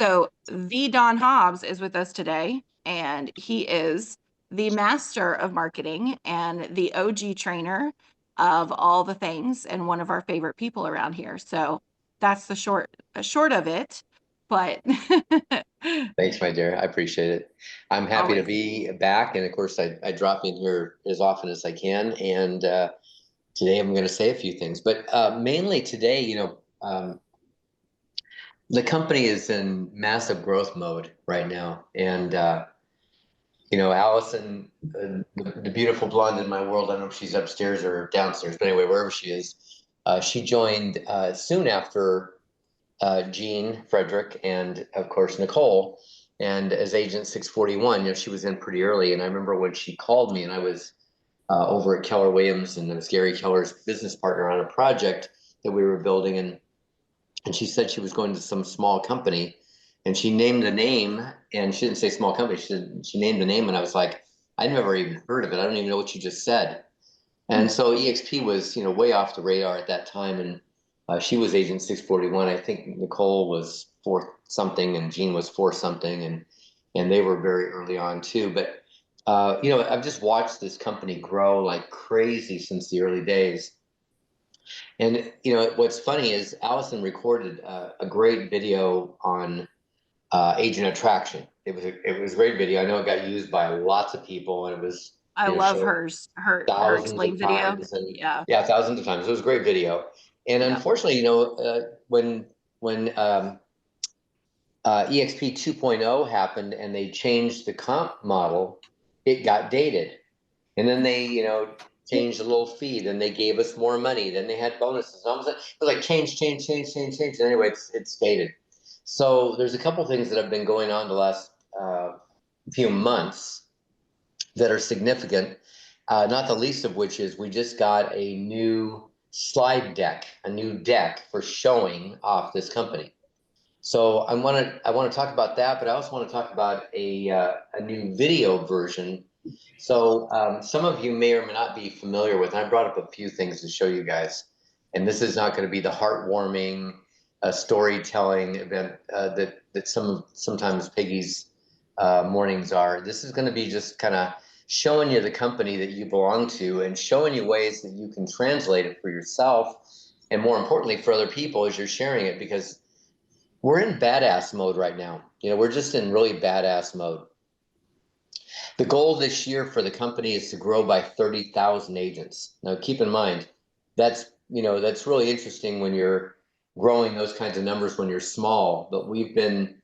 So the Don Hobbs is with us today, and he is the master of marketing and the OG trainer of all the things and one of our favorite people around here. So that's the short of it. But Thanks, my dear. I appreciate it. I'm happy to always. be back. And of course, I drop in here as often as I can. And today I'm going to say a few things. But mainly today, the company is in massive growth mode right now. And, Allison, the beautiful blonde in my world, I don't know if she's upstairs or downstairs, but anyway, wherever she is, she joined soon after Jean, Frederick, and of course Nicole. And as Agent 641, she was in pretty early. And I remember when she called me, and I was over at Keller Williams, and it was Gary Keller's business partner on a project that we were building, and she said she was going to some small company, and she named a name, and she didn't say small company. She named a name, and I was like, I never even heard of it. I don't even know what you just said. And so eXp was, way off the radar at that time, and she was Agent 641. I think Nicole was fourth something, and Jean was fourth something, and they were very early on too. But I've just watched this company grow like crazy since the early days. And what's funny is Allison recorded a great video on agent attraction. It was a great video. I know it got used by lots of people, and it was I love shown her thousands explain of video. times, and Yeah. yeah, thousands of times. It was a great video. And Yeah. unfortunately, when EXP 2.0 happened and they changed the comp model, it got dated. And then they, changed the little fee. Then they gave us more money. Then they had bonuses. And it was like change, change, change, change, change. And anyway, it's dated. So there's a couple things that have been going on the last few months that are significant. Not the least of which is we just got a new slide deck, a new deck for showing off this company. So I want to talk about that, but I also want to talk about a new video version. So some of you may or may not be familiar with. I brought up a few things to show you guys, and this is not going to be the heartwarming storytelling event that sometimes Peggy's mornings are. This is going to be just kind of showing you the company that you belong to and showing you ways that you can translate it for yourself, and more importantly for other people as you're sharing it, because we're in badass mode right now. We're just in really badass mode. The goal this year for the company is to grow by 30,000 agents. Now, keep in mind, that's really interesting when you're growing those kinds of numbers when you're small, but we've been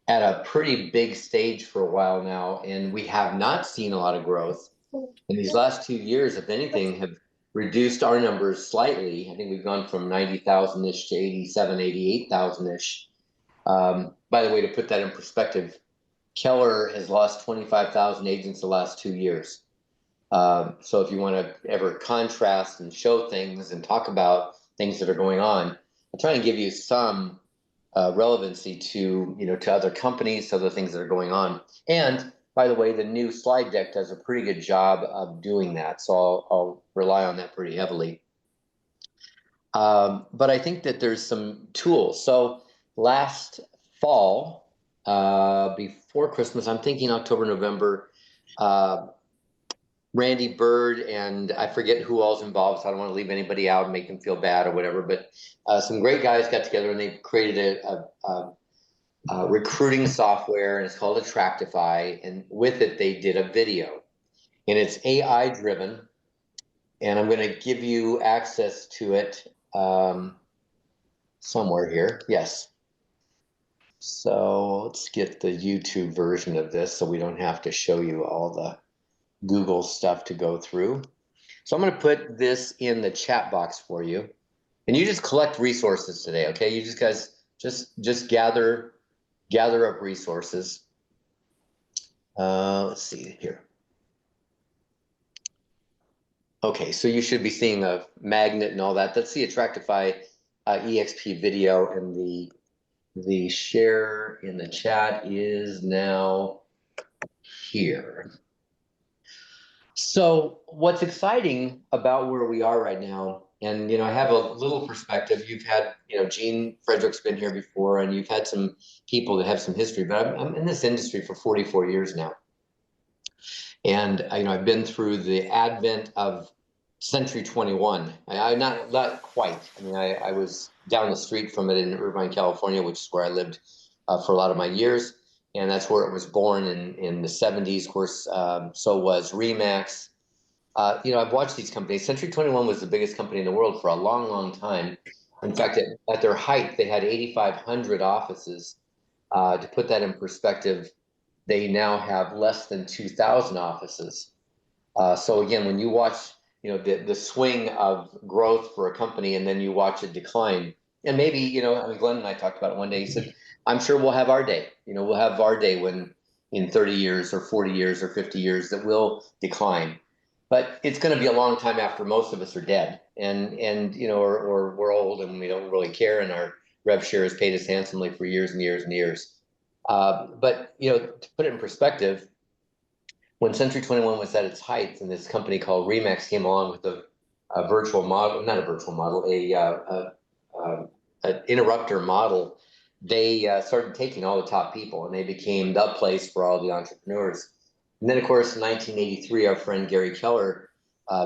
at a pretty big stage for a while now, and we have not seen a lot of growth. In these last 2 years, if anything, have reduced our numbers slightly. I think we've gone from 90,000-ish to 87, 88,000-ish. By the way, to put that in perspective, Keller has lost 25,000 agents the last 2 years. So if you want to ever contrast and show things and talk about things that are going on, I'll try and give you some relevancy to to other companies, to other things that are going on. And by the way, the new slide deck does a pretty good job of doing that. So I'll rely on that pretty heavily. But I think that there's some tools. So last fall, before Christmas, I'm thinking October, November, Randy Bird and I forget who all's involved, so I don't want to leave anybody out and make them feel bad or whatever, but some great guys got together and they created a recruiting software, and it's called Attractify, and with it they did a video, and it's AI driven, and I'm going to give you access to it somewhere here. Yes. So let's get the YouTube version of this so we don't have to show you all the Google stuff to go through. So I'm going to put this in the chat box for you, and you just collect resources today. Okay. You just guys just gather up resources. Let's see here. Okay. So you should be seeing a magnet and all that. That's the Attractify eXp video, and the share in the chat is now here. So what's exciting about where we are right now And I have a little perspective. You've had, Gene Frederick's been here before, and you've had some people that have some history. But I'm in this industry for 44 years now, and I've been through the advent of Century 21. I not quite. I mean, I was down the street from it in Irvine, California, which is where I lived for a lot of my years, and that's where it was born in the 70s. Of course, so was Remax. I've watched these companies. Century 21 was the biggest company in the world for a long, long time. In fact, at their height, they had 8,500 offices. To put that in perspective, they now have less than 2,000 offices. So again, when you watch, the swing of growth for a company, and then you watch it decline, and maybe, I mean, Glenn and I talked about it one day. He said, "I'm sure we'll have our day. We'll have our day when in 30 years or 40 years or 50 years that will decline." But it's going to be a long time after most of us are dead, and or we're old and we don't really care, and our rev share has paid us handsomely for years and years and years. But to put it in perspective, when Century 21 was at its height, and this company called Remax came along with a virtual model, not a virtual model, an interrupter model, they started taking all the top people, and they became the place for all the entrepreneurs. And then, of course, in 1983, our friend Gary Keller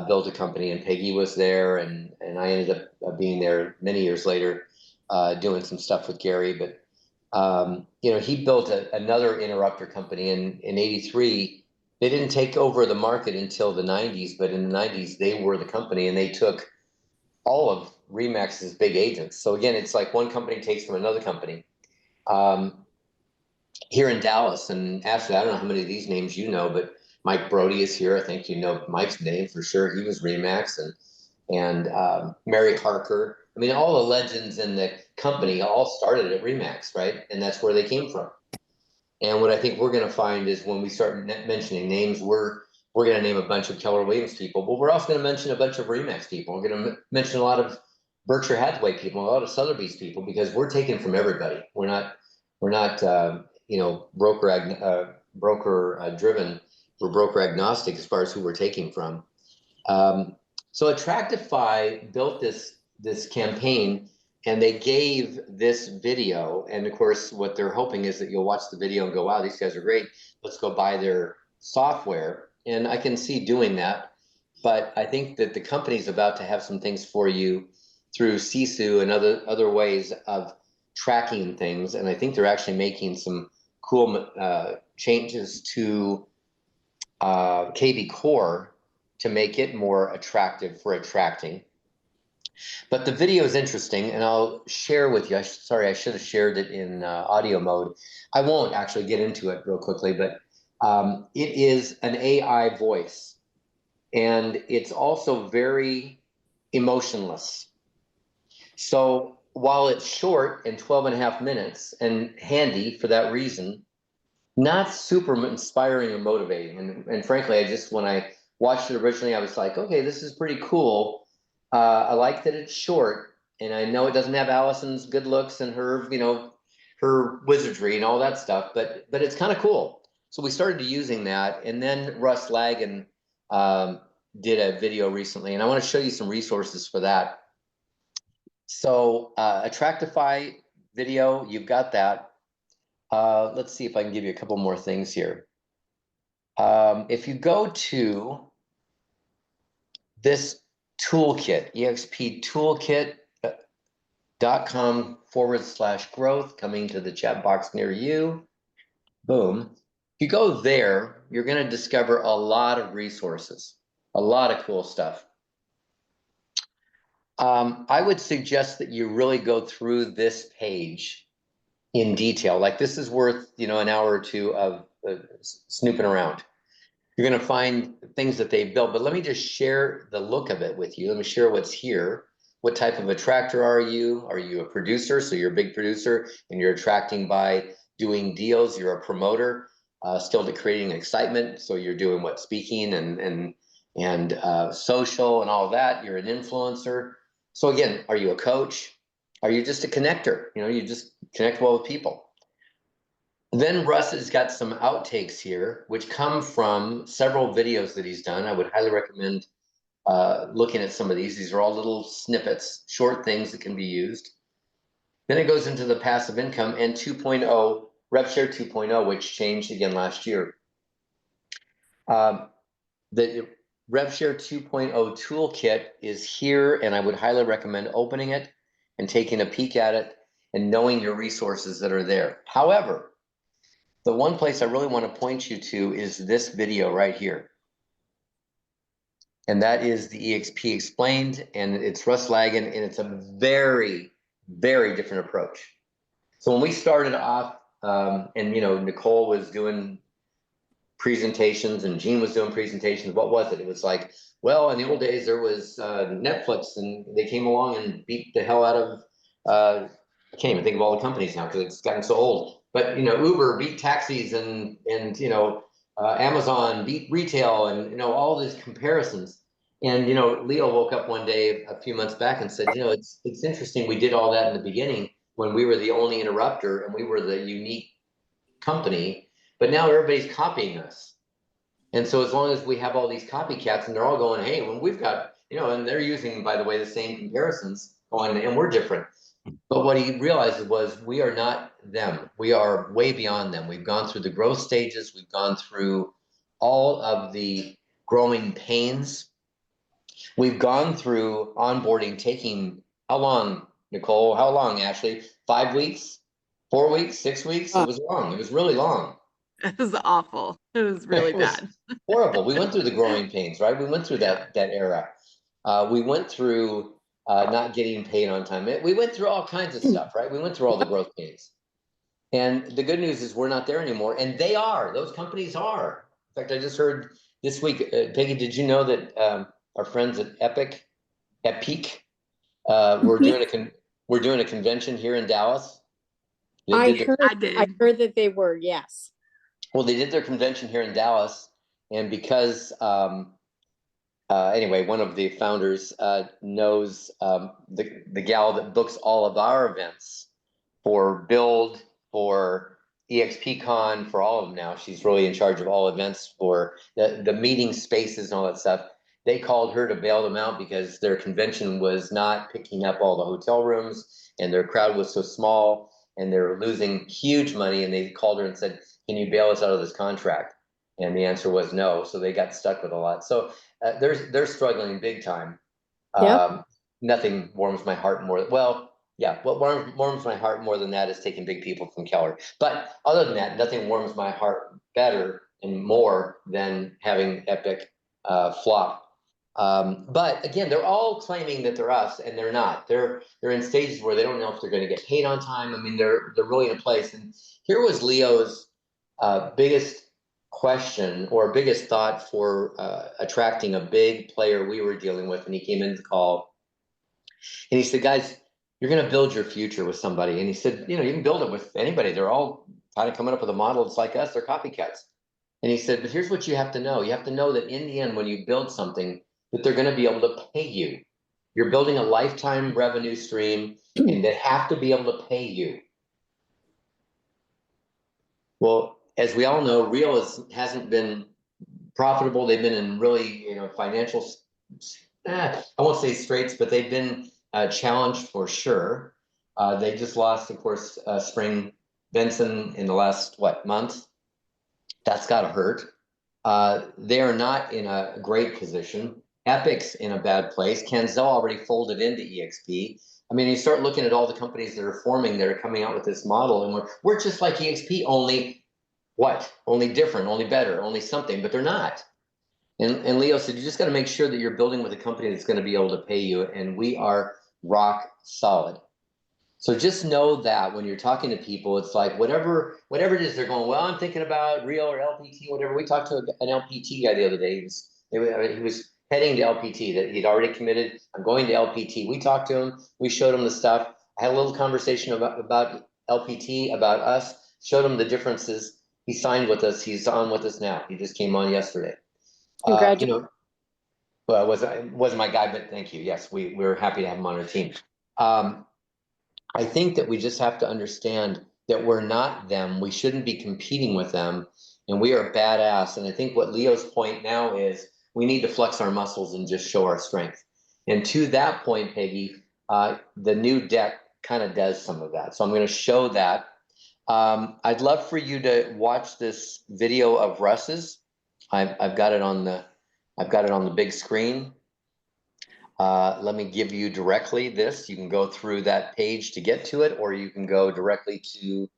built a company, and Peggy was there, and I ended up being there many years later, doing some stuff with Gary. But he built another interrupter company in '83. They didn't take over the market until the '90s, but in the '90s they were the company, and they took all of Remax's big agents. So again, it's like one company takes from another company. Um, Here in Dallas, and Ashley, I don't know how many of these names you know, but Mike Brody is here. I think you know Mike's name for sure. He was Remax, and Mary Harker. I mean, all the legends in the company all started at Remax, right? And that's where they came from. And what I think we're going to find is when we start mentioning names, we're going to name a bunch of Keller Williams people, but we're also going to mention a bunch of Remax people. We're going to mention a lot of Berkshire Hathaway people, a lot of Sotheby's people, because we're taking from everybody. We're not broker driven. We're broker agnostic as far as who we're taking from. So Attractify built this campaign, and they gave this video. And of course, what they're hoping is that you'll watch the video and go, "Wow, these guys are great. Let's go buy their software." And I can see doing that, but I think that the company's about to have some things for you through Sisu and other ways of tracking things. And I think they're actually making some cool changes to KB Core to make it more attractive for attracting. But the video is interesting, and I'll share with you. Sorry, I should have shared it in audio mode. I won't actually get into it real quickly, but it is an AI voice, and it's also very emotionless. So while it's short and 12 and a half minutes and handy for that reason, not super inspiring or motivating. And frankly, when I watched it originally, I was like, okay, this is pretty cool. I like that it's short, and I know it doesn't have Allison's good looks and her wizardry and all that stuff, but it's kind of cool. So we started using that, and then Russ Lagan did a video recently, and I want to show you some resources for that. So Attractify video, you've got that. Let's see if I can give you a couple more things here. If you go to this toolkit, exptoolkit.com/growth, coming to the chat box near you. Boom. If you go there, you're going to discover a lot of resources, a lot of cool stuff. I would suggest that you really go through this page in detail. Like, this is worth, an hour or two of snooping around. You're going to find things that they built, but let me just share the look of it with you. Let me share what's here. What type of attractor are you? Are you a producer? So you're a big producer and you're attracting by doing deals. You're a promoter, still to creating excitement. So you're doing what, speaking and social and all that. You're an influencer. So again, are you a coach? Are you just a connector? You just connect well with people. Then Russ has got some outtakes here, which come from several videos that he's done. I would highly recommend looking at some of these. These are all little snippets, short things that can be used. Then it goes into the passive income and 2.0, RevShare 2.0, which changed again last year. The RevShare 2.0 toolkit is here, and I would highly recommend opening it and taking a peek at it and knowing your resources that are there. However, the one place I really want to point you to is this video right here. And that is the eXp explained, and it's Russ Lagan, and it's a very, very different approach. So when we started off, and Nicole was doing presentations and Gene was doing presentations, what was it? It was like, well, in the old days there was Netflix, and they came along and beat the hell out of. I can't even think of all the companies now because it's gotten so old. But Uber beat taxis, and Amazon beat retail, and all these comparisons. And Leo woke up one day a few months back and said, it's interesting. We did all that in the beginning when we were the only interrupter and we were the unique company, but now everybody's copying us. And so as long as we have all these copycats and they're all going, hey, when we've got, and they're using, by the way, the same comparisons going, and we're different. But what he realized was we are not them. We are way beyond them. We've gone through the growth stages. We've gone through all of the growing pains. We've gone through onboarding, taking how long, Nicole? How long, Ashley? 5 weeks? 4 weeks? 6 weeks? It was long. It was really long. It was awful. It was really It was bad. horrible. We went through the growing pains, right? We went through that era. We went through not getting paid on time. We went through all kinds of stuff, right? We went through all the growth pains. And the good news is we're not there anymore. And they are. Those companies are. In fact, I just heard this week, Peggy, did you know that our friends at Epic, we're doing a convention here in Dallas? I I did. heard that they were, yes. Well, they did their convention here in Dallas, and because anyway, one of the founders knows the gal that books all of our events for Build, for eXpCon, for all of them now. She's really in charge of all events for the meeting spaces and all that stuff. They called her to bail them out because their convention was not picking up all the hotel rooms, and their crowd was so small, and they were losing huge money. And they called her and said, "Can you bail us out of this contract?" And the answer was no. So they got stuck with a lot. So they're struggling big time. Yep. Nothing warms my heart more. Well, yeah, what warms my heart more than that is taking big people from Keller. But other than that, nothing warms my heart better and more than having Epic flop. But again, they're all claiming that they're us, and they're not. They're in stages where they don't know if they're going to get paid on time. I mean, they're really in a place. And here was Leo's biggest question or biggest thought for attracting a big player we were dealing with when he came into the call. And he said, guys, you're going to build your future with somebody. And he said, you can build it with anybody. They're all kind of coming up with a model. It's like us, they're copycats. And he said, but here's what you have to know. You have to know that in the end, when you build something, that they're going to be able to pay you. You're building a lifetime revenue stream, and they have to be able to pay you. Well, as we all know, Real hasn't been profitable. They've been in really, financial, I won't say straits, but they've been challenged for sure. They just lost, of course, Spring Benson in the last, month? That's got to hurt. They are not in a great position. Epic's in a bad place. Kenzel already folded into eXp. I mean, you start looking at all the companies that are forming that are coming out with this model, and we're just like eXp, only what? Only different, only better, only something, but they're not. And Leo said, you just got to make sure that you're building with a company that's going to be able to pay you, and we are rock solid. So just know that when you're talking to people, it's like whatever it is they're going, well, I'm thinking about Real or LPT, whatever. We talked to an LPT guy the other day. He was heading to LPT, that he'd already committed. I'm going to LPT. We talked to him. We showed him the stuff. I had a little conversation about LPT, about us, showed him the differences. He signed with us. He's on with us now. He just came on yesterday. Congratulations. Well, it wasn't my guy, but thank you. Yes, we're happy to have him on our team. I think that we just have to understand that we're not them. We shouldn't be competing with them, and we are badass. And I think what Leo's point now is we need to flex our muscles and just show our strength. And to that point, Peggy, the new deck kind of does some of that. So I'm going to show that. I'd love for you to watch this video of Russ's. I've got it on the big screen. Let me give you directly this. You can go through that page to get to it, or you can go directly to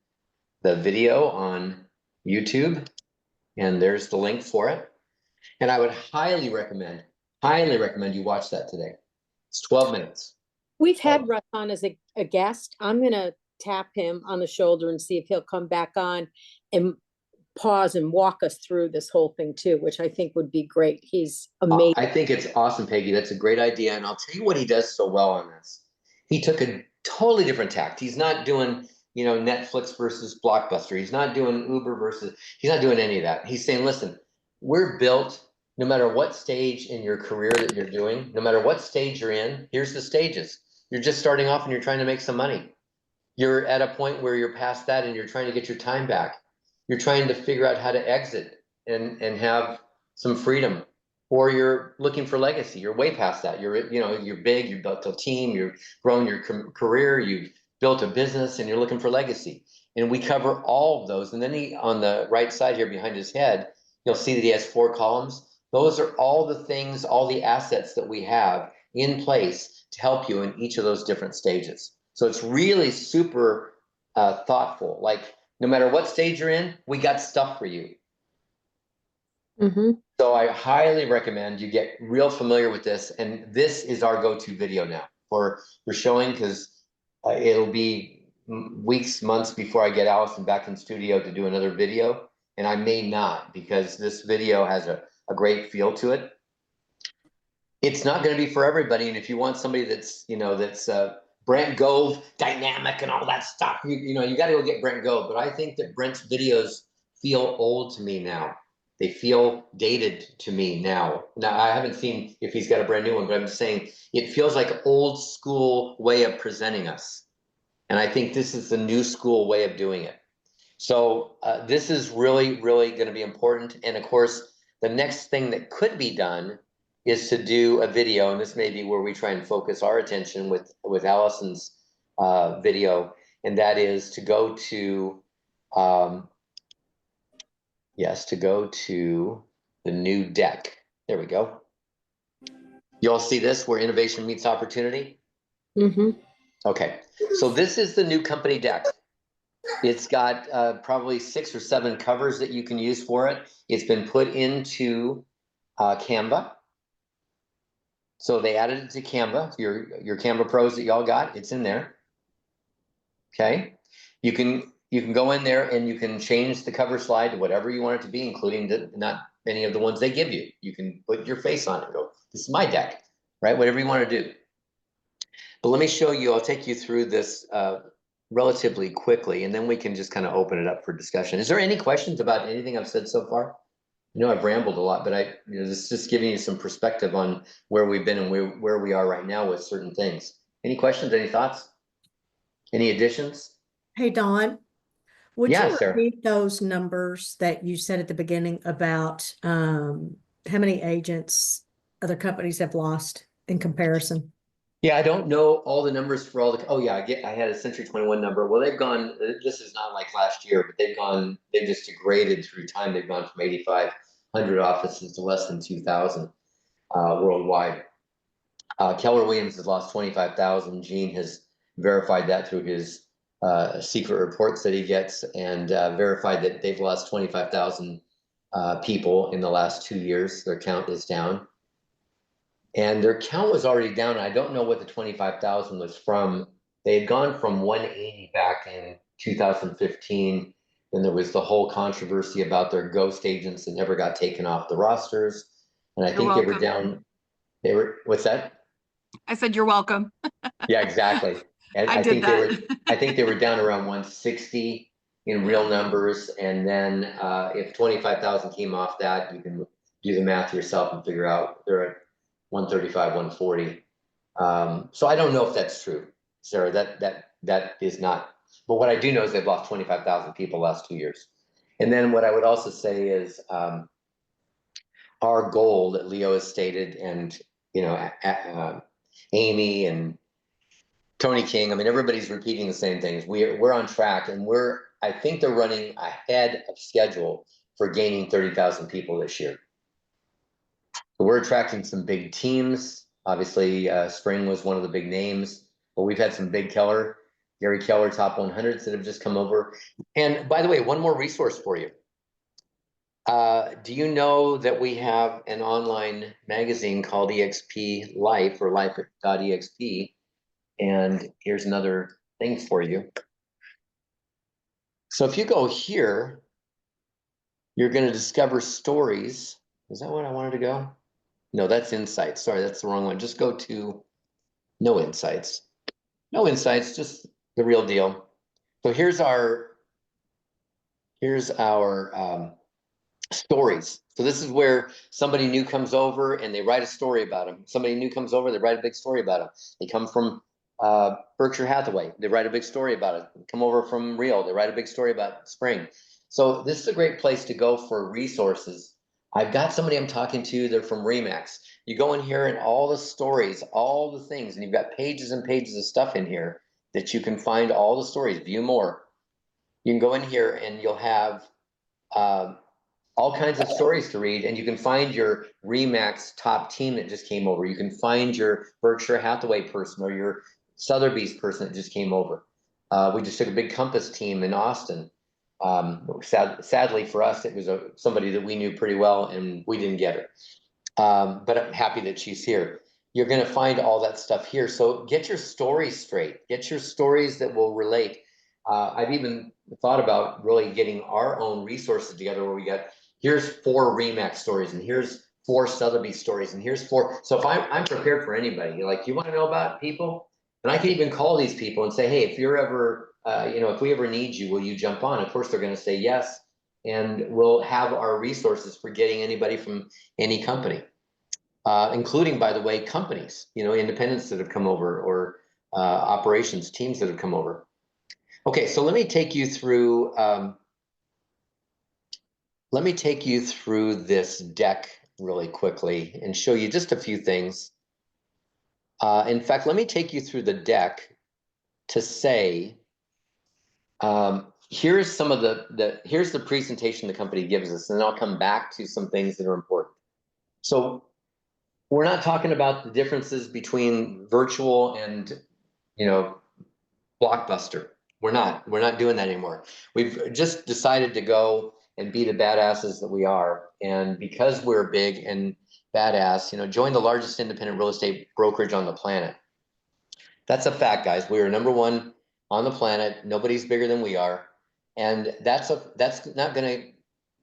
the video on YouTube, and there's the link for it. And I would highly recommend you watch that today. It's 12 minutes. We've had Russ on as a guest. I'm gonna tap him on the shoulder and see if he'll come back on and pause and walk us through this whole thing too, which I think would be great. He's amazing. I think it's awesome, Peggy. That's a great idea. And I'll tell you what he does so well on this. He took a totally different tact. He's not doing, Netflix versus Blockbuster. He's not doing Uber versus, he's not doing any of that. He's saying, listen, we're built no matter what stage in your career that you're doing, no matter what stage you're in, here's the stages. You're just starting off and you're trying to make some money. You're at a point where you're past that and you're trying to get your time back. You're trying to figure out how to exit and have some freedom, or you're looking for legacy. You're way past that. You're big, you've built a team, you've grown your career, you've built a business, and you're looking for legacy. And we cover all of those. And then on the right side here behind his head, you'll see that he has 4 columns. Those are all the things, all the assets that we have in place to help you in each of those different stages. So it's really super thoughtful. Like, no matter what stage you're in, we got stuff for you. Mm-hmm. So I highly recommend you get real familiar with this. And this is our go-to video now for showing, because it'll be weeks, months before I get Allison back in studio to do another video. And I may not, because this video has a great feel to it. It's not going to be for everybody. And if you want somebody that's, Brent Gove, dynamic and all that stuff, you got to go get Brent Gove. But I think that Brent's videos feel old to me now. They feel dated to me now. Now, I haven't seen if he's got a brand new one, but I'm just saying it feels like an old school way of presenting us. And I think this is the new school way of doing it. So this is really, really going to be important. And of course, the next thing that could be done is to do a video, and this may be where we try and focus our attention with Allison's video, and that is to go to, the new deck. There we go. You all see this, where innovation meets opportunity? Mm-hmm. Okay, so this is the new company deck. It's got probably 6 or 7 covers that you can use for it. It's been put into Canva. So they added it to Canva, your Canva Pros that y'all got, it's in there. Okay. You can go in there and you can change the cover slide to whatever you want it to be, including not any of the ones they give you. You can put your face on it and go, this is my deck, right? Whatever you want to do. But let me show you, I'll take you through this relatively quickly, and then we can just kind of open it up for discussion. Is there any questions about anything I've said so far? I know I've rambled a lot, but this is just giving you some perspective on where we've been and where we are right now with certain things. Any questions, any thoughts? Any additions? Hey, Don, would Yeah, you Sarah. repeat those numbers that you said at the beginning about how many agents other companies have lost in comparison? Yeah, I don't know all the numbers for all the, oh yeah, I had a Century 21 number. Well, they've gone, this is not like last year, but they've just degraded through time. They've gone from 8,500 offices to less than 2,000 worldwide. Keller Williams has lost 25,000. Gene has verified that through his secret reports that he gets, and verified that they've lost 25,000 people in the last 2 years. Their count is down. And their count was already down. I don't know what the 25,000 was from. They had gone from 180 back in 2015. Then there was the whole controversy about their ghost agents that never got taken off the rosters. And I You're think they were welcome. down, what's that? I said, you're welcome. Yeah, exactly. And I I did think that. I think they were down around 160 in real numbers. And then if 25,000 came off that, you can do the math yourself and figure out they're at 135, 140. So I don't know if that's true, Sarah. That is not. But what I do know is they've lost 25,000 people last 2 years. And then what I would also say is our goal that Leo has stated, and you know, Amy and Tony King. I mean, everybody's repeating the same things. We're on track, and I think they're running ahead of schedule for gaining 30,000 people this year. So we're attracting some big teams. Obviously, Spring was one of the big names, but we've had some big Gary Keller top 100s that have just come over. And by the way, one more resource for you. Do you know that we have an online magazine called eXp Life, or life.exp? And here's another thing for you. So if you go here, you're going to discover stories. Is that what I wanted to go? No, that's insights. Sorry, that's the wrong one. Just go to no insights. No insights, just the real deal. So here's our stories. So this is where somebody new comes over and they write a story about them. Somebody new comes over, they write a big story about them. They come from Berkshire Hathaway, they write a big story about it. Come over from Rio, they write a big story about Spring. So this is a great place to go for resources. I've got somebody I'm talking to, they're from Remax. You go in here and all the stories, all the things, and you've got pages and pages of stuff in here that you can find all the stories, view more. You can go in here and you'll have all kinds of stories to read, and you can find your Remax top team that just came over. You can find your Berkshire Hathaway person or your Sotheby's person that just came over. We just took a big Compass team in Austin. Sadly for us, it was somebody that we knew pretty well, and we didn't get her. But I'm happy that she's here. You're going to find all that stuff here. So get your stories straight. Get your stories that will relate. I've even thought about really getting our own resources together where we got, here's 4 Remax stories, and here's 4 Sotheby's stories, and here's 4. So if I'm prepared for anybody, you're like, you want to know about people? And I can even call these people and say, hey, if you're ever, if we ever need you, will you jump on? Of course, they're going to say yes. And we'll have our resources for getting anybody from any company, including, by the way, companies, independents that have come over, or operations teams that have come over. Okay, so let me take you through this deck really quickly and show you just a few things. In fact, let me take you through the deck to say, here's some of here's the presentation the company gives us, and then I'll come back to some things that are important. So we're not talking about the differences between virtual and, Blockbuster. We're not doing that anymore. We've just decided to go and be the badasses that we are. And because we're big and badass, join the largest independent real estate brokerage on the planet. That's a fact, guys. We are number 1 on the planet. Nobody's bigger than we are. And that's not going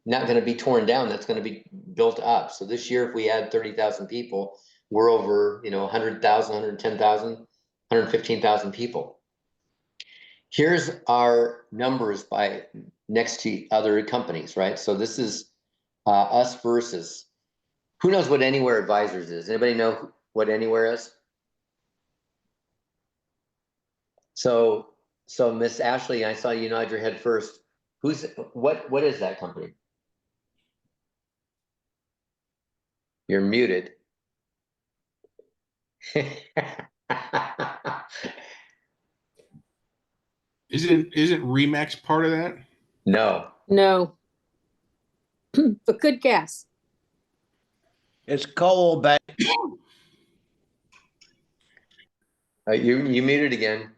to be torn down. That's going to be built up. So this year, if we add 30,000 people, we're over, 100,000, 110,000, 115,000 people. Here's our numbers by next to other companies, right? So this is us versus. Who knows what Anywhere Advisors is? Anybody know what Anywhere is? So Miss Ashley, I saw you nod your head first. What is that company? You're muted. Isn't Remax part of that? No. No. But good guess. It's Coal Bay. You muted again.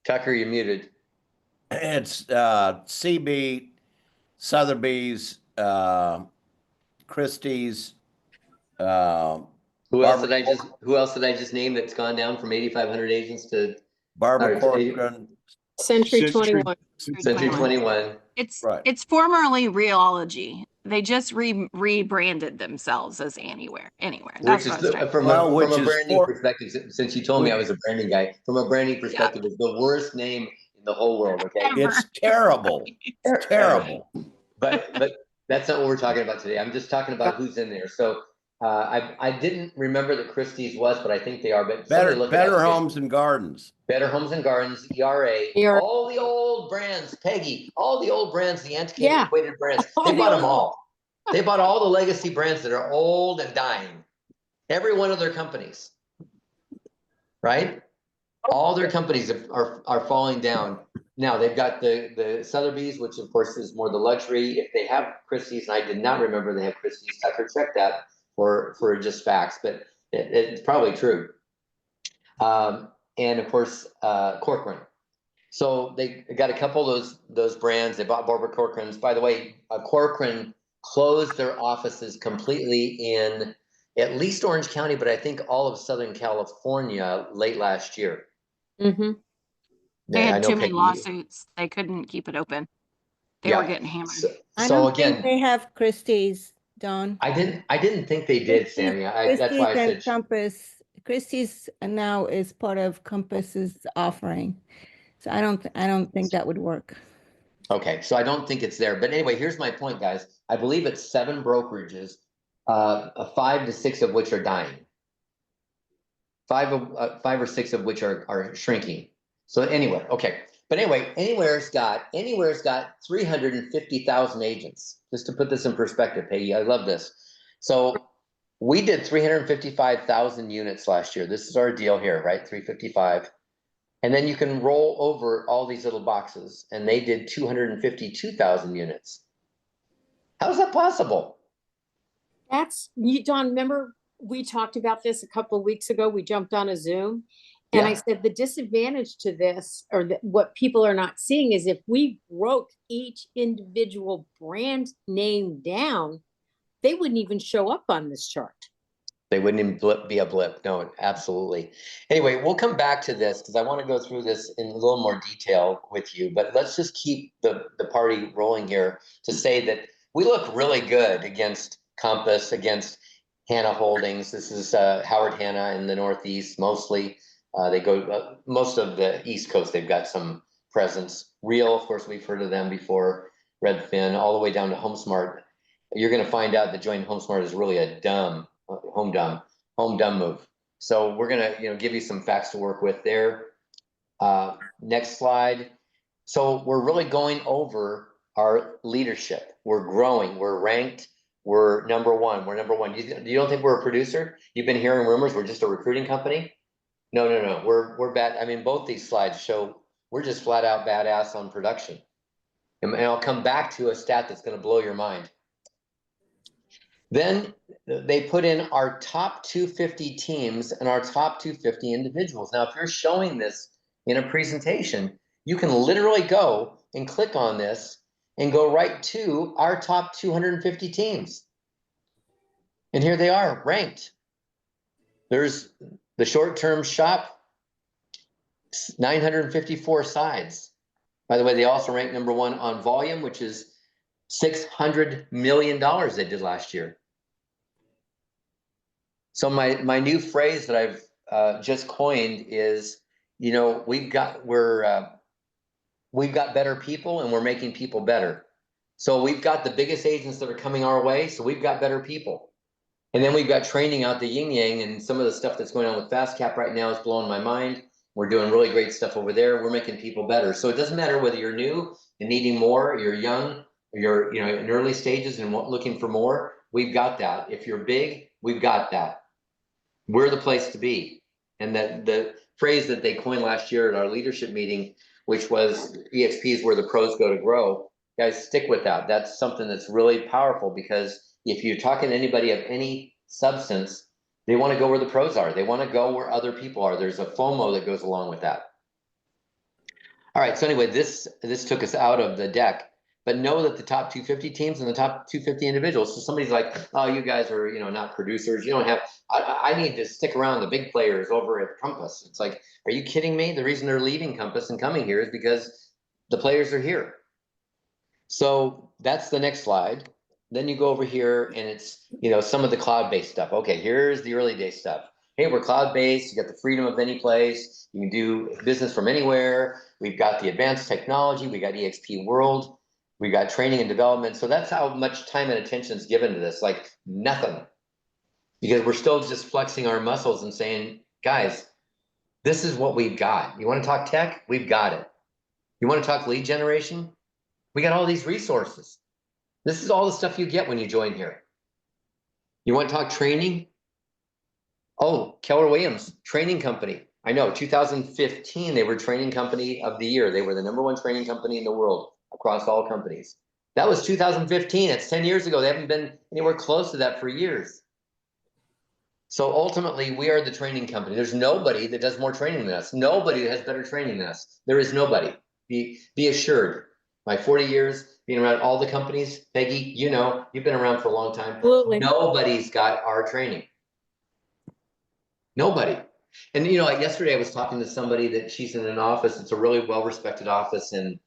Tucker, you muted. It's CB, Sotheby's, Christie's. Who else did I just name that's gone down from 8,500 agents to Barbara Corcoran? Century 21. Century 21? It's Right. it's formerly Reology. They just rebranded themselves as Anywhere. That's Which what I is was trying to from Well, a branding perspective, since you told me I was a branding guy, from a branding perspective, it's the worst name in the whole world. Okay, Ever. It's terrible. It's terrible. but that's not what we're talking about today. I'm just talking about who's in there. So I didn't remember that Christie's was, but I think they are. But Better Homes and Gardens. Better Homes and Gardens, ERA, all the old brands, Peggy, all the old brands, the antiquated brands. They bought them all. They bought all the legacy brands that are old and dying. Every one of their companies, right? All their companies are falling down. Now they've got the Sotheby's, which of course is more the luxury. If they have Christie's, and I did not remember they have Christie's. Tucker, check that for just facts, but it's probably true. And of course, Corcoran. So they got a couple of those brands. They bought Barbara Corcoran's. By the way, Corcoran closed their offices completely in at least Orange County, but I think all of Southern California late last year. Mm-hmm. They Yeah, I had know too many Peggy. lawsuits. They couldn't keep it open. They were Yeah. getting hammered. So, I so don't think again, they have Christie's, Don. I didn't think they did, Sammy. That's why I Christie's and said, Compass. Christie's now is part of Compass's offering. So I don't think that would work. okay, so I don't think it's there. But anyway, here's my point, guys. I believe it's 7 brokerages, 5 to 6 of which are dying. 5 or 6 of which are shrinking. So anyway, okay. But anyway, Anywhere's got 350,000 agents. Just to put this in perspective, Peggy, I love this. So we did 355,000 units last year. This is our deal here, right? 355. And then you can roll over all these little boxes, and they did 252,000 units. How is that possible? That's you, Don. Remember we talked about this a couple of weeks ago. We jumped on a Zoom, and I Yeah. said the disadvantage to this, or what people are not seeing, is if we broke each individual brand name down, they wouldn't even show up on this chart. They wouldn't even be a blip. No, absolutely. Anyway, we'll come back to this because I want to go through this in a little more detail with you. But let's just keep the party rolling here to say that we look really good against Compass, against Hanna Holdings. This is Howard Hanna in the Northeast mostly. They go most of the East Coast. They've got some presence. Real, of course, we've heard of them before. Redfin, all the way down to HomeSmart. You're going to find out that joining HomeSmart is really a home dumb move. So we're going to give you some facts to work with there. Next slide. So we're really going over our leadership. We're growing. We're ranked. We're number one. We're number one. You don't think we're a producer? You've been hearing rumors we're just a recruiting company? No. We're bad. I mean, both these slides show we're just flat out badass on production. And I'll come back to a stat that's going to blow your mind. Then they put in our top 250 teams and our top 250 individuals. Now, if you're showing this in a presentation, you can literally go and click on this and go right to our top 250 teams. And here they are ranked. There's the short-term shop, 954 sides. By the way, they also ranked number one on volume, which is $600 million they did last year. So my new phrase that I've just coined is, we've got better people and we're making people better. So we've got the biggest agents that are coming our way. So we've got better people. And then we've got training out the yin yang, and some of the stuff that's going on with Fast Cap right now is blowing my mind. We're doing really great stuff over there. We're making people better. So it doesn't matter whether you're new and needing more, you're young, you're in early stages and looking for more. We've got that. If you're big, we've got that. We're the place to be. And that the phrase that they coined last year at our leadership meeting, which was eXp is where the pros go to grow. Guys, stick with that. That's something that's really powerful, because if you're talking to anybody of any substance, they want to go where the pros are. They want to go where other people are. There's a FOMO that goes along with that. All right. So anyway, this took us out of the deck, but know that the top 250 teams and the top 250 individuals. So somebody's like, oh, you guys are, not producers. You don't have, I need to stick around the big players over at Compass. It's like, are you kidding me? The reason they're leaving Compass and coming here is because the players are here. So that's the next slide. Then you go over here and it's, some of the cloud-based stuff. Okay, here's the early day stuff. Hey, we're cloud-based. You got the freedom of any place. You can do business from anywhere. We've got the advanced technology. We got eXp World. We got training and development. So that's how much time and attention is given to this. Like nothing. Because we're still just flexing our muscles and saying, guys, this is what we've got. You want to talk tech? We've got it. You want to talk lead generation? We got all these resources. This is all the stuff you get when you join here. You want to talk training? Oh, Keller Williams, training company. I know, 2015, they were training company of the year. They were the #1 training company in the world across all companies. That was 2015. It's 10 years ago. They haven't been anywhere close to that for years. So ultimately, we are the training company. There's nobody that does more training than us. Nobody that has better training than us. There is nobody. Be assured. My 40 years being around all the companies, Peggy, you know, you've been around for a long time. Absolutely. Nobody's got our training. Nobody. And you know, like yesterday I was talking to somebody that she's in an office. It's a really well-respected office in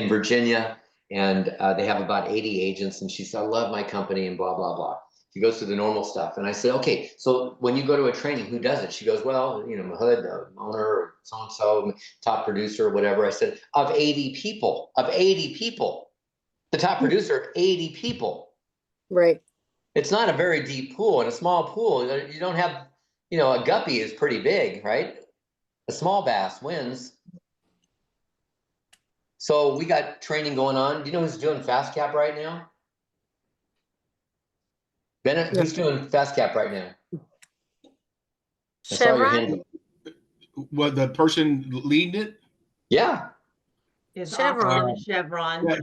Virginia, and they have about 80 agents. And she said, "I love my company," and blah blah blah. She goes through the normal stuff, and I said, "Okay, so when you go to a training, who does it?" She goes, "Well, you know, Mahud, the owner, or so and so, top producer, or whatever." I said, "Of 80 people, the top producer of 80 people." Right. It's not a very deep pool, and a small pool, you don't have, you know, a guppy is pretty big, right? A small bass wins. So we got training going on. Do you know who's doing fast cap right now? Bennett, No. who's doing fast cap right now? I saw your hand. What, the person leading it? Yeah. Is Chevron. Austin Chevron. Yeah,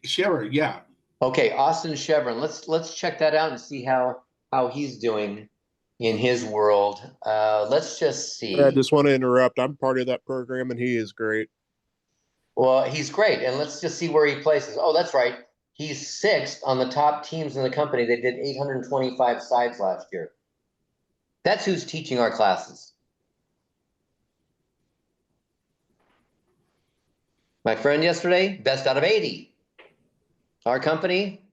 Sharon, yeah. Okay, Austin Chevron. Let's check that out and see how he's doing in his world. Let's just see. I just want to interrupt. I'm part of that program, and he is great. Well, he's great, and let's just see where he places. Oh, that's right. He's 6th on the top teams in the company. They did 825 sides last year. That's who's teaching our classes. My friend yesterday, best out of 80. Our company,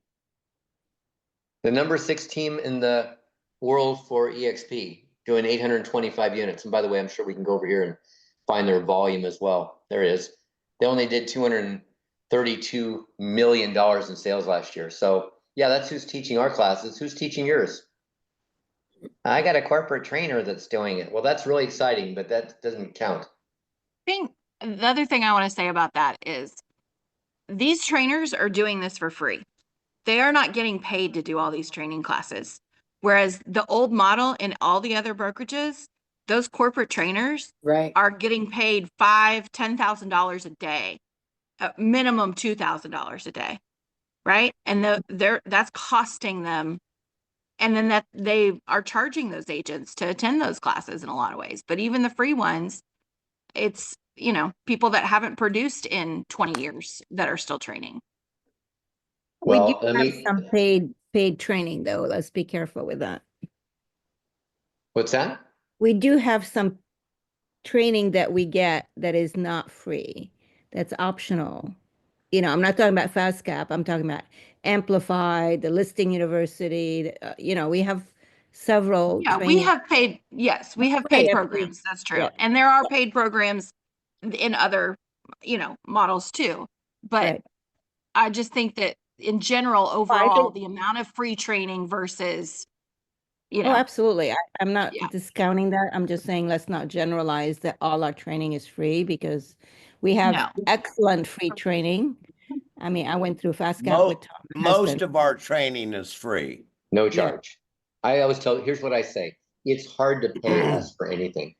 the #6 team in the world for eXp, doing 825 units. And by the way, I'm sure we can go over here and find their volume as well. There it is. They only did $232 million in sales last year. So yeah, that's who's teaching our classes. Who's teaching yours? I got a corporate trainer that's doing it. Well, that's really exciting, but that doesn't count. The other thing I want to say about that is these trainers are doing this for free. They are not getting paid to do all these training classes. Whereas the old model in all the other brokerages, those corporate trainers Right. are getting paid $5,000, $10,000 a day, minimum $2,000 a day, right? And that's costing them. And then that they are charging those agents to attend those classes in a lot of ways. But even the free ones, it's, you know, people that haven't produced in 20 years that are still training. We do Well, let have me. some paid training though. Let's be careful with that. What's that? We do have some training that we get that is not free. That's optional. You know, I'm not talking about FastCap. I'm talking about Amplify, the Listing University. You know, we have several Yeah, we training. have paid, yes, we have Okay, paid yeah, programs. That's true. yeah. And there are paid programs in other, you know, models too. But Right. I just think that in general, I overall, think- the amount of free training versus, you Oh, know, absolutely. I'm not Yeah. discounting that. I'm just saying let's not generalize that all our training is free because we have No. excellent free training. I mean, I went through FastCap with Tom. my Most husband. of our training is free. No Yeah. charge. I always tell, here's what I say. It's hard to pay us for anything.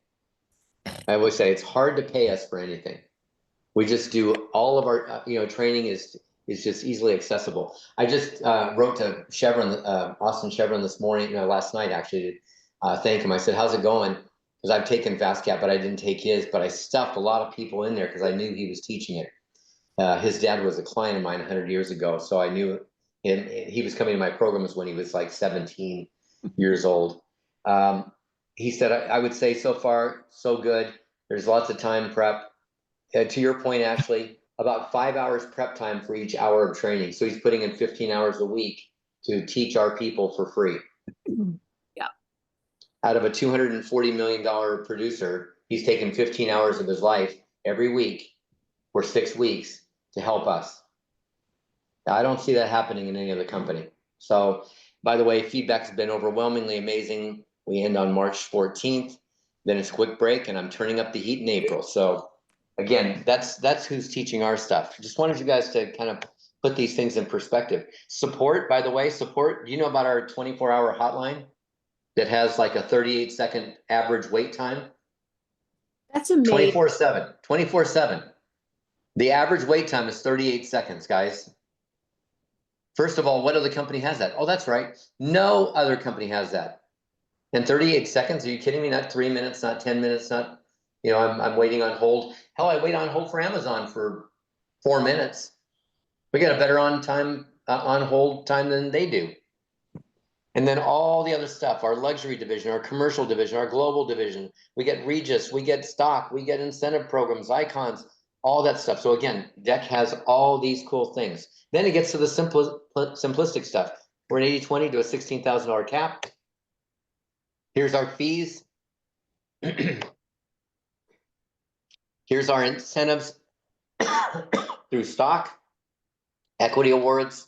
I always say it's hard to pay us for anything. We just do all of our, you know, training is just easily accessible. I just wrote to Chevron, Austin Chevron this morning, last night actually, to thank him. I said, "How's it going?" Because I've taken FastCap, but I didn't take his. But I stuffed a lot of people in there because I knew he was teaching it. His dad was a client of mine 100 years ago, so I knew him. He was coming to my programs when he was like 17 years old. He said, I would say so far, so good. There's lots of time prep. To your point, Ashley, about 5 hours prep time for each hour of training. So he's putting in 15 hours a week to teach our people for free. Yeah. Out of a $240 million producer, he's taken 15 hours of his life every week for 6 weeks to help us. Now, I don't see that happening in any other company. So, by the way, feedback's been overwhelmingly amazing. We end on March 14th. Then it's quick break, and I'm turning up the heat in April. So, again, that's who's teaching our stuff. Just wanted you guys to kind of put these things in perspective. Support, by the way, support, you know about our 24-hour hotline that has like a 38-second average wait time? That's amazing. 24/7, 24/7. The average wait time is 38 seconds, guys. First of all, what other company has that? Oh, that's right. No other company has that. And 38 seconds, are you kidding me? Not 3 minutes, not 10 minutes, not, you know, I'm waiting on hold. Hell, I wait on hold for Amazon for 4 minutes. We got a better on hold time than they do. And then all the other stuff, our luxury division, our commercial division, our global division, we get Regis, we get stock, we get incentive programs, icons, all that stuff. So again, Deck has all these cool things. Then it gets to the simplistic stuff. We're an 80/20 to a $16,000 cap. Here's our fees. Here's our incentives through stock, equity awards,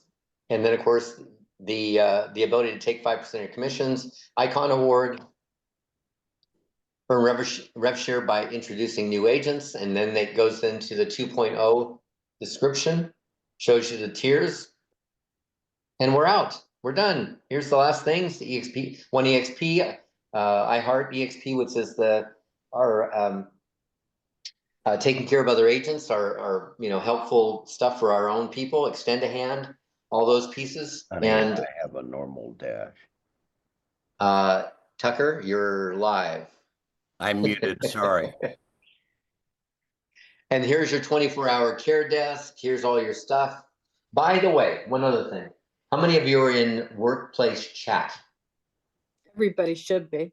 and then of course the ability to take 5% of your commissions, icon award, earn rev share by introducing new agents, and then it goes into the 2.0 description, shows you the tiers, and we're out. We're done. Here's the last things: the EXP, one EXP, I Heart EXP, which is our taking care of other agents, our helpful stuff for our own people, extend a hand, all those pieces. Honey, And I have a normal dash. Tucker, you're live. I'm muted, sorry. And here's your 24-hour care desk. Here's all your stuff. By the way, one other thing. How many of you are in workplace chat? Everybody should be.